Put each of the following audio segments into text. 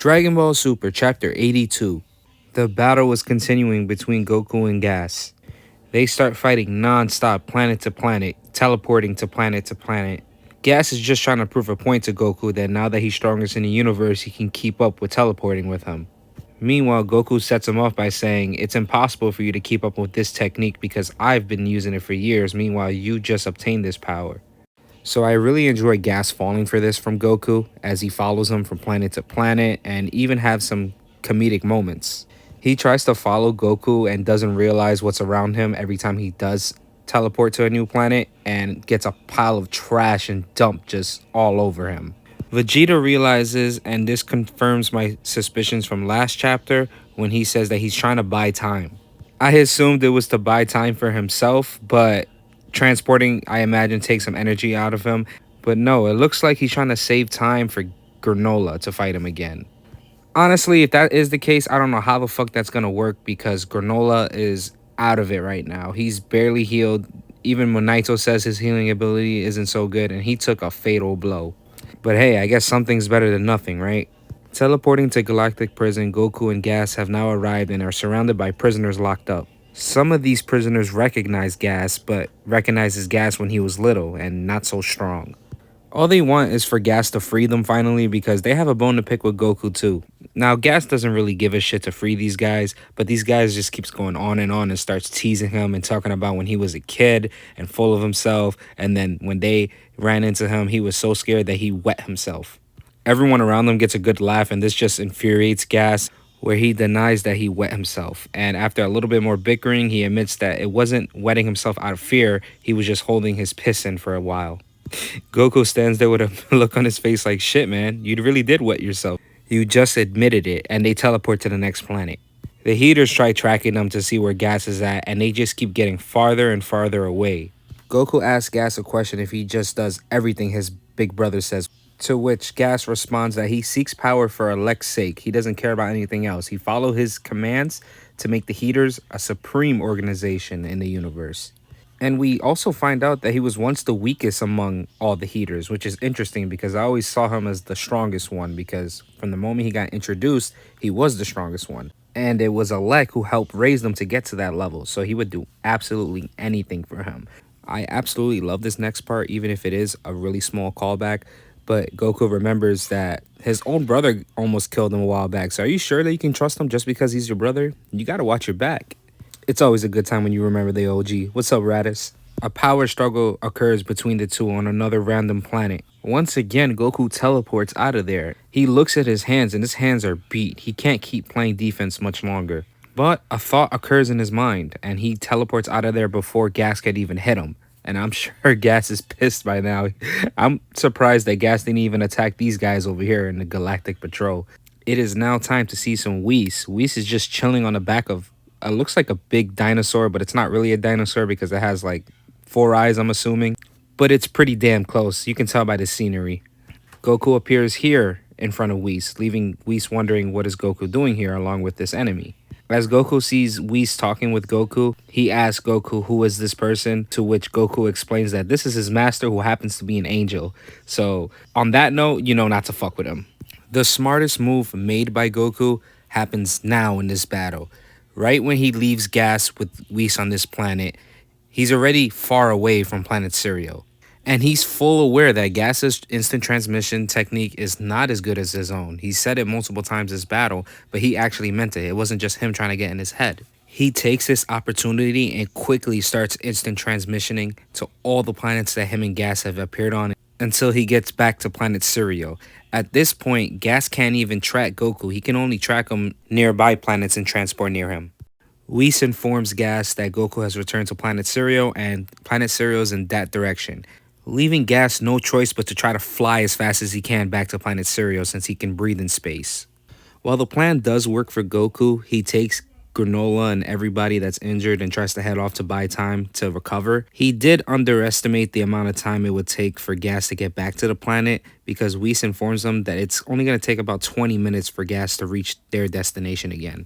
Dragon Ball Super Chapter 82. The battle was continuing between Goku and Gas. They start fighting non-stop planet to planet, teleporting to planet. Gas is just trying to prove a point to Goku that now that he's strongest in the universe, he can keep up with teleporting with him. Meanwhile, Goku sets him off by saying, "It's impossible for you to keep up with this technique because I've been using it for years, meanwhile you just obtained this power." So I really enjoy Gas falling for this from Goku as he follows him from planet to planet and even have some comedic moments. He tries to follow Goku and doesn't realize what's around him every time he does teleport to a new planet and gets a pile of trash and dumped just all over him. Vegeta realizes, and this confirms my suspicions from last chapter when he says that he's trying to buy time. I assumed it was to buy time for himself, but transporting, I imagine, takes some energy out of him. But no, it looks like he's trying to save time for Granola to fight him again. Honestly, if that is the case, I don't know how the fuck that's gonna work because Granola is out of it right now. He's barely healed. Even Monito says his healing ability isn't so good, and he took a fatal blow. But hey, I guess something's better than nothing, right? Teleporting to Galactic Prison, Goku and Gas have now arrived and are surrounded by prisoners locked up. Some of these prisoners recognize Gas, but recognizes Gas when he was little and not so strong. All they want is for Gas to free them finally because they have a bone to pick with Goku too. Now, Gas doesn't really give a shit to free these guys, but these guys just keeps going on and starts teasing him and talking about when he was a kid and full of himself, and then when they ran into him, he was so scared that he wet himself. Everyone around them gets a good laugh, and this just infuriates Gas, where he denies that he wet himself. And after a little bit more bickering, he admits that it wasn't wetting himself out of fear, he was just holding his piss in for a while. Goku stands there with a look on his face like, shit, man, you really did wet yourself. You just admitted it, and they teleport to the next planet. The Heaters try tracking them to see where Gas is at, and they just keep getting farther and farther away. Goku asks Gas a question if he just does everything his big brother says, to which Gas responds that he seeks power for Elect's sake. He doesn't care about anything else. He follows his commands to make the Heaters a supreme organization in the universe. And we also find out that he was once the weakest among all the Heaters, which is interesting because I always saw him as the strongest one because from the moment he got introduced, he was the strongest one. And it was Alec who helped raise them to get to that level, so he would do absolutely anything for him. I absolutely love this next part, even if it is a really small callback, but Goku remembers that his own brother almost killed him a while back, so are you sure that you can trust him just because he's your brother? You gotta watch your back. It's always a good time when you remember the OG. What's up, Raditz? A power struggle occurs between the two on another random planet. Once again, Goku teleports out of there. He looks at his hands and his hands are beat. He can't keep playing defense much longer. But a thought occurs in his mind and he teleports out of there before Gas could even hit him. And I'm sure Gas is pissed by now. I'm surprised that Gas didn't even attack these guys over here in the Galactic Patrol. It is now time to see some Whis. Whis is just chilling on the back of looks like a big dinosaur, but it's not really a dinosaur because it has like 4 eyes, I'm assuming. But it's pretty damn close. You can tell by the scenery. Goku appears here in front of Whis, leaving Whis wondering what is Goku doing here along with this enemy. As Goku sees Whis talking with Goku, he asks Goku who is this person, to which Goku explains that this is his master who happens to be an angel. So on that note, you know not to fuck with him. The smartest move made by Goku happens now in this battle. Right when he leaves Gas with Whis on this planet, he's already far away from planet Cereal. And he's full aware that Gas's instant transmission technique is not as good as his own. He said it multiple times this battle, but he actually meant it. It wasn't just him trying to get in his head. He takes this opportunity and quickly starts instant transmissioning to all the planets that him and Gas have appeared on until he gets back to planet Cereal. At this point, Gas can't even track Goku. He can only track him nearby planets and transport near him. Whis informs Gas that Goku has returned to planet Cereal and planet Cereal is in that direction, leaving Gas no choice but to try to fly as fast as he can back to planet Cereal since he can breathe in space. While the plan does work for Goku, he takes Granola and everybody that's injured and tries to head off to buy time to recover. He did underestimate the amount of time it would take for Gas to get back to the planet because Whis informs him that it's only going to take about 20 minutes for Gas to reach their destination again.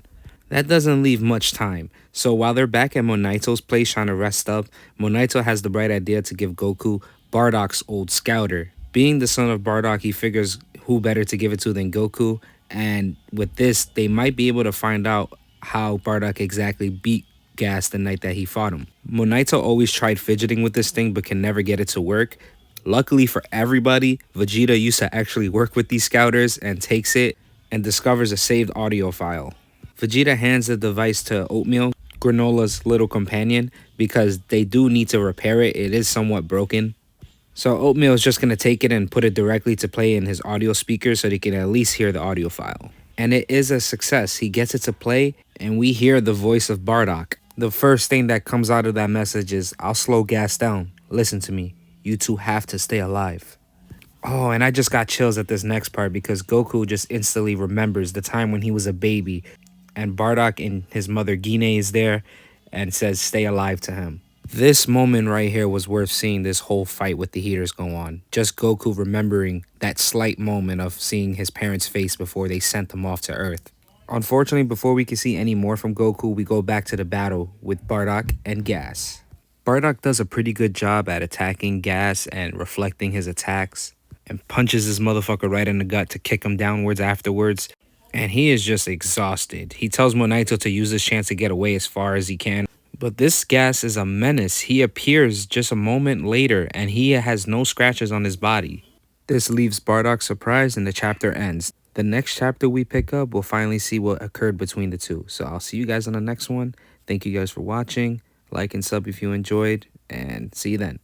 That doesn't leave much time, so while they're back at Monito's place trying to rest up, Monito has the bright idea to give Goku Bardock's old scouter. Being the son of Bardock, he figures who better to give it to than Goku, And with this, they might be able to find out how Bardock exactly beat Gas the night that he fought him. Monito always tried fidgeting with this thing but can never get it to work. Luckily for everybody, Vegeta used to actually work with these scouters and takes it and discovers a saved audio file. Vegeta hands the device to Oatmeal, Granola's little companion, because they do need to repair it. It is somewhat broken. So Oatmeal is just going to take it and put it directly to play in his audio speaker so they can at least hear the audio file. And it is a success. He gets it to play and we hear the voice of Bardock. The first thing that comes out of that message is, "I'll slow Gas down. Listen to me. You two have to stay alive." Oh, and I just got chills at this next part because Goku just instantly remembers the time when he was a baby and Bardock and his mother Gine is there and says stay alive to him. This moment right here was worth seeing this whole fight with the heaters go on. Just Goku remembering that slight moment of seeing his parents' face before they sent them off to Earth. Unfortunately, before we can see any more from Goku, we go back to the battle with Bardock and Gas. Bardock does a pretty good job at attacking Gas and reflecting his attacks and punches this motherfucker right in the gut to kick him downwards afterwards. And he is just exhausted. He tells Monito to use this chance to get away as far as he can. But this Gas is a menace. He appears just a moment later and he has no scratches on his body. This leaves Bardock surprised and the chapter ends. The next chapter we pick up, we'll finally see what occurred between the two. So I'll see you guys on the next one. Thank you guys for watching. Like and sub if you enjoyed, and see you then.